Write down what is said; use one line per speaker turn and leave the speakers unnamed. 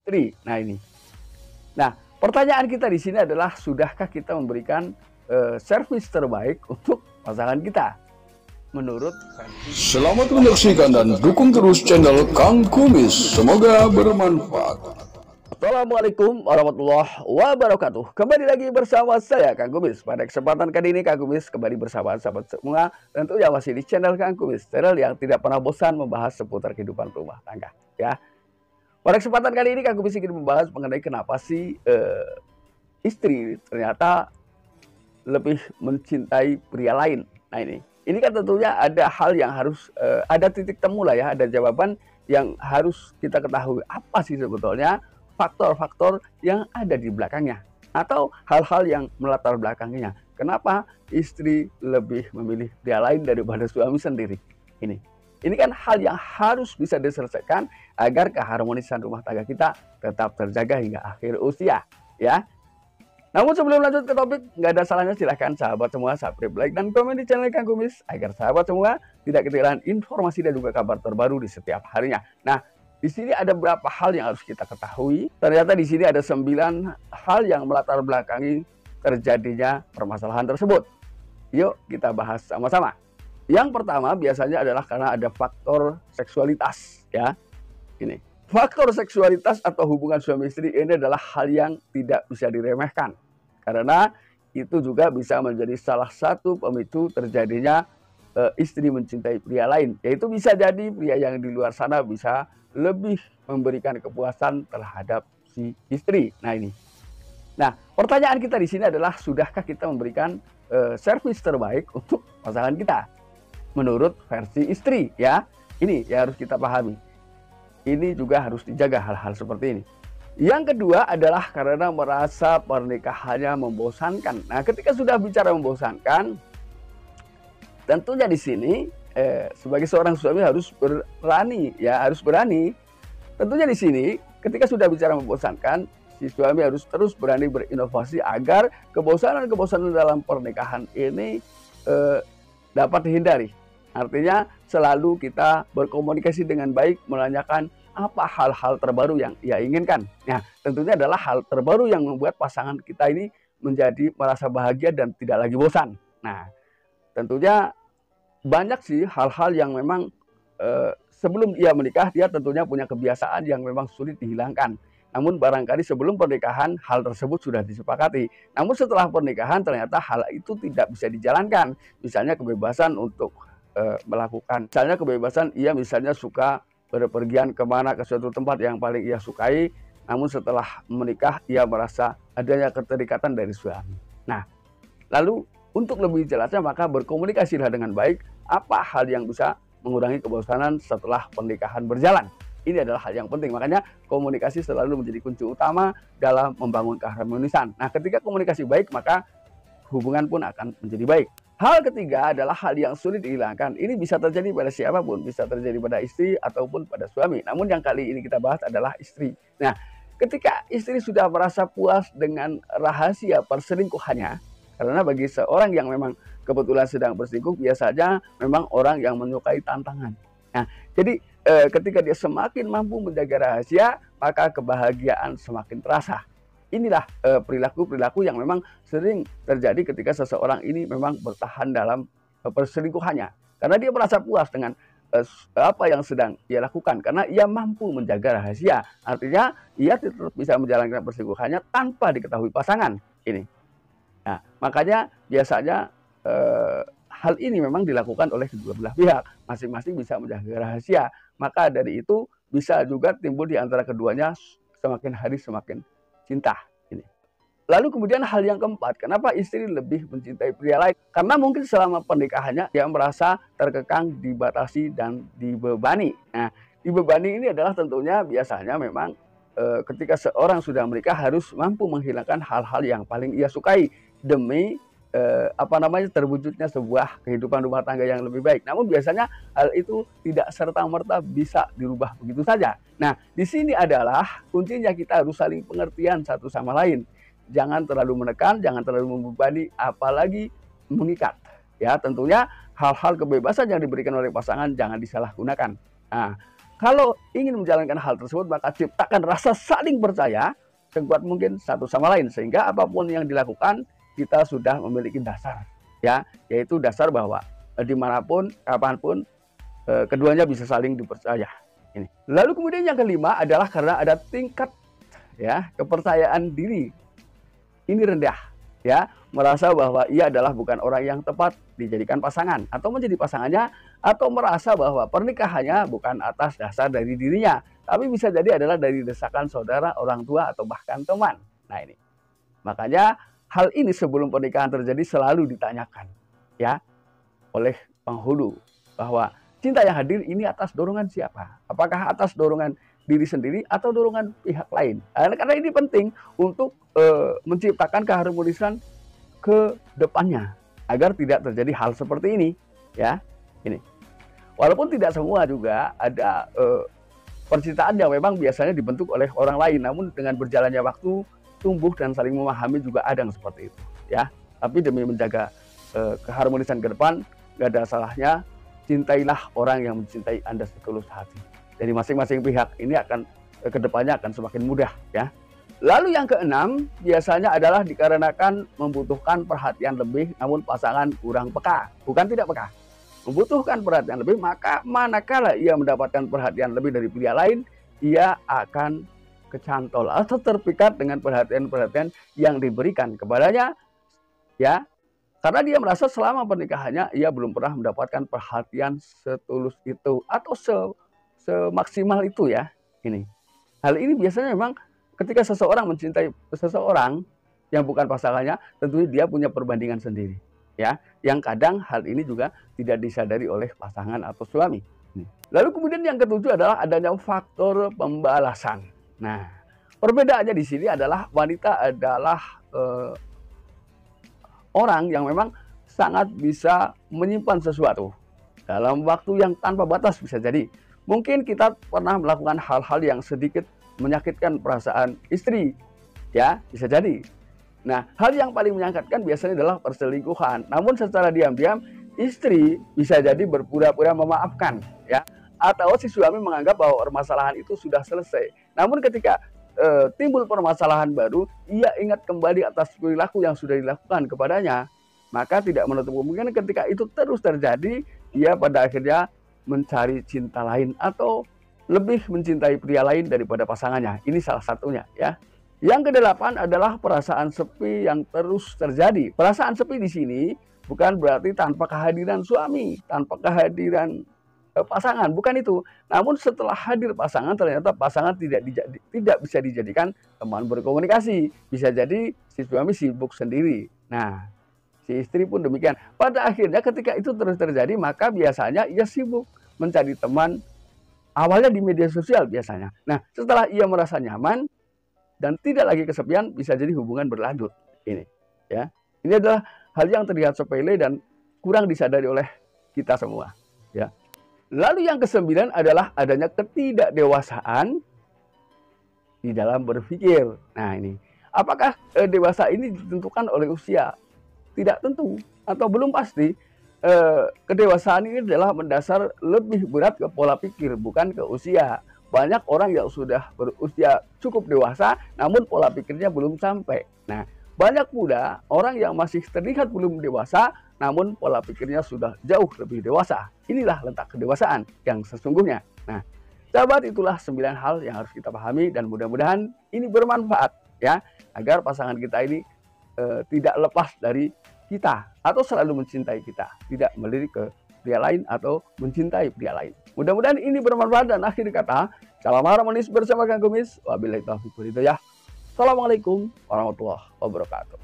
istri. Nah ini. Nah, pertanyaan kita di sini adalah sudahkah kita memberikan servis terbaik untuk pasangan kita? Menurut versi.
Selamat menyaksikan dan dukung terus channel Kang Kumis. Semoga bermanfaat.
Assalamualaikum warahmatullahi wabarakatuh. Kembali lagi bersama saya Kang Kumis. Pada kesempatan kali ini Kang Kumis kembali bersama sahabat semua. Tentunya masih di channel Kang Kumis, channel yang tidak pernah bosan membahas seputar kehidupan rumah tangga. Ya. Pada kesempatan kali ini Kang Kumis ingin membahas mengenai kenapa sih istri ternyata lebih mencintai pria lain. Nah ini kan tentunya ada hal yang harus ada titik temu lah ya, ada jawaban yang harus kita ketahui apa sih sebetulnya faktor-faktor yang ada di belakangnya atau hal-hal yang melatar belakangnya. Kenapa istri lebih memilih pria lain daripada suami sendiri? Ini kan hal yang harus bisa diselesaikan agar keharmonisan rumah tangga kita tetap terjaga hingga akhir usia, ya. Namun sebelum lanjut ke topik, nggak ada salahnya silahkan sahabat semua subscribe, like, dan komen di channel Kang Kumis agar sahabat semua tidak ketinggalan informasi dan juga kabar terbaru di setiap harinya. Nah, di sini ada beberapa hal yang harus kita ketahui. Ternyata di sini ada 9 hal yang melatar belakangi terjadinya permasalahan tersebut. Yuk kita bahas sama-sama. Yang pertama biasanya adalah karena ada faktor seksualitas, ya. Ini faktor seksualitas atau hubungan suami istri ini adalah hal yang tidak bisa diremehkan karena itu juga bisa menjadi salah satu pemicu terjadinya istri mencintai pria lain. Yaitu bisa jadi pria yang di luar sana bisa lebih memberikan kepuasan terhadap si istri. Nah ini. Nah pertanyaan kita di sini adalah sudahkah kita memberikan servis terbaik untuk pasangan kita? Menurut versi istri, ya. Ini yang harus kita pahami. Ini juga harus dijaga hal-hal seperti ini. Yang kedua adalah karena merasa pernikahannya membosankan. Nah, ketika sudah bicara membosankan, tentunya di sini sebagai seorang suami harus berani, ya, harus berani. Tentunya di sini ketika sudah bicara membosankan, si suami harus terus berani berinovasi agar kebosanan-kebosanan dalam pernikahan ini dapat dihindari. Artinya selalu kita berkomunikasi dengan baik, menanyakan apa hal-hal terbaru yang ia inginkan. Nah, tentunya adalah hal terbaru yang membuat pasangan kita ini menjadi merasa bahagia dan tidak lagi bosan. Nah, tentunya banyak sih hal-hal yang memang sebelum ia menikah dia tentunya punya kebiasaan yang memang sulit dihilangkan. Namun barangkali sebelum pernikahan hal tersebut sudah disepakati. Namun setelah pernikahan ternyata hal itu tidak bisa dijalankan. Misalnya kebebasan untuk melakukan, misalnya kebebasan ia misalnya suka berpergian kemana ke suatu tempat yang paling ia sukai, namun setelah menikah ia merasa adanya keterikatan dari suami. Nah, lalu untuk lebih jelasnya maka berkomunikasilah dengan baik apa hal yang bisa mengurangi kebosanan setelah pernikahan berjalan. Ini adalah hal yang penting, makanya komunikasi selalu menjadi kunci utama dalam membangun keharmonisan. Nah, ketika komunikasi baik maka hubungan pun akan menjadi baik. Hal ketiga adalah hal yang sulit dihilangkan. Ini bisa terjadi pada siapapun, bisa terjadi pada istri ataupun pada suami. Namun yang kali ini kita bahas adalah istri. Nah, ketika istri sudah merasa puas dengan rahasia perselingkuhannya, karena bagi seorang yang memang kebetulan sedang berselingkuh, biasanya memang orang yang menyukai tantangan. Nah, jadi ketika dia semakin mampu menjaga rahasia, maka kebahagiaan semakin terasa. Inilah perilaku-perilaku yang memang sering terjadi ketika seseorang ini memang bertahan dalam perselingkuhannya. Karena dia merasa puas dengan apa yang sedang ia lakukan. Karena ia mampu menjaga rahasia. Artinya ia tetap bisa menjalankan perselingkuhannya tanpa diketahui pasangan. Ini. Nah, makanya biasanya hal ini memang dilakukan oleh kedua belah pihak. Masing-masing bisa menjaga rahasia. Maka dari itu bisa juga timbul di antara keduanya semakin hari semakin cinta. Ini. Lalu kemudian hal yang keempat, kenapa istri lebih mencintai pria lain? Karena mungkin selama pernikahannya dia merasa terkekang, dibatasi, dan dibebani. Nah, dibebani ini adalah tentunya biasanya memang ketika seorang sudah menikah harus mampu menghilangkan hal-hal yang paling ia sukai demi terwujudnya sebuah kehidupan rumah tangga yang lebih baik. Namun biasanya hal itu tidak serta-merta bisa dirubah begitu saja. Nah, di sini adalah kuncinya kita harus saling pengertian satu sama lain. Jangan terlalu menekan, jangan terlalu membebani, apalagi mengikat. Ya, tentunya hal-hal kebebasan yang diberikan oleh pasangan jangan disalahgunakan. Nah, Kalau ingin menjalankan hal tersebut, maka ciptakan rasa saling percaya sekuat mungkin satu sama lain, sehingga apapun yang dilakukan kita sudah memiliki dasar, ya, yaitu dasar bahwa dimanapun, kapanpun, keduanya bisa saling dipercaya. Ini. Lalu kemudian yang kelima adalah karena ada tingkat, ya, kepercayaan diri ini rendah, ya, merasa bahwa ia adalah bukan orang yang tepat dijadikan pasangan atau menjadi pasangannya, atau merasa bahwa pernikahannya bukan atas dasar dari dirinya, tapi bisa jadi adalah dari desakan saudara, orang tua, atau bahkan teman. Nah ini, makanya hal ini sebelum pernikahan terjadi selalu ditanyakan, ya, oleh penghulu, bahwa cinta yang hadir ini atas dorongan siapa? Apakah atas dorongan diri sendiri atau dorongan pihak lain? Karena ini penting untuk menciptakan keharmonisan ke depannya agar tidak terjadi hal seperti ini, ya. Ini. Walaupun tidak semua juga ada percintaan yang memang biasanya dibentuk oleh orang lain, namun dengan berjalannya waktu tumbuh dan saling memahami juga ada yang seperti itu, ya. Tapi demi menjaga keharmonisan ke depan, gak ada salahnya cintailah orang yang mencintai Anda setulus hati. Jadi masing-masing pihak ini akan kedepannya akan semakin mudah, ya. Lalu yang keenam biasanya adalah dikarenakan membutuhkan perhatian lebih, namun pasangan kurang peka. Bukan tidak peka, membutuhkan perhatian lebih, maka manakala ia mendapatkan perhatian lebih dari pria lain, ia akan kecantol atau terpikat dengan perhatian-perhatian yang diberikan kepadanya, ya. Karena dia merasa selama pernikahannya ia belum pernah mendapatkan perhatian setulus itu atau semaksimal itu, ya. Ini. Hal ini biasanya memang ketika seseorang mencintai seseorang yang bukan pasangannya, tentunya dia punya perbandingan sendiri, ya. Yang kadang hal ini juga tidak disadari oleh pasangan atau suami. Lalu kemudian yang ketujuh adalah adanya faktor pembalasan. Nah, perbedaannya di sini adalah wanita adalah orang yang memang sangat bisa menyimpan sesuatu dalam waktu yang tanpa batas. Bisa jadi mungkin kita pernah melakukan hal-hal yang sedikit menyakitkan perasaan istri, ya, bisa jadi. Nah, hal yang paling menyakitkan biasanya adalah perselingkuhan. Namun secara diam-diam istri bisa jadi berpura-pura memaafkan, ya, atau si suami menganggap bahwa permasalahan itu sudah selesai. Namun ketika timbul permasalahan baru, ia ingat kembali atas perilaku yang sudah dilakukan kepadanya, maka tidak menutup kemungkinan ketika itu terus terjadi, ia pada akhirnya mencari cinta lain atau lebih mencintai pria lain daripada pasangannya. Ini salah satunya, ya. Yang kedelapan adalah perasaan sepi yang terus terjadi. Perasaan sepi di sini bukan berarti tanpa kehadiran suami, tanpa kehadiran pasangan, bukan itu. Namun setelah hadir pasangan, ternyata pasangan tidak bisa dijadikan teman berkomunikasi. Bisa jadi si suami sibuk sendiri. Nah, si istri pun demikian. Pada akhirnya ketika itu terus terjadi, maka biasanya ia sibuk mencari teman, awalnya di media sosial biasanya. Nah, setelah ia merasa nyaman dan tidak lagi kesepian, bisa jadi hubungan berlanjut. Ini, ya. Ini adalah hal yang terlihat sepele dan kurang disadari oleh kita semua, ya. Lalu yang kesembilan adalah adanya ketidakdewasaan di dalam berpikir. Nah ini, apakah dewasa ini ditentukan oleh usia? Tidak tentu atau belum pasti. Kedewasaan ini adalah mendasar lebih berat ke pola pikir, bukan ke usia. Banyak orang yang sudah berusia cukup dewasa, namun pola pikirnya belum sampai. Nah, banyak pula orang yang masih terlihat belum dewasa, namun pola pikirnya sudah jauh lebih dewasa. Inilah letak kedewasaan yang sesungguhnya. Nah, sahabat, itulah 9 hal yang harus kita pahami dan mudah-mudahan ini bermanfaat, ya, agar pasangan kita ini tidak lepas dari kita atau selalu mencintai kita, tidak melirik ke pria lain atau mencintai pria lain. Mudah-mudahan ini bermanfaat dan akhir kata, salam harmonis bersama Kang Kumis. Wabillahi taufiq wal hidayah. Assalamualaikum warahmatullahi wabarakatuh.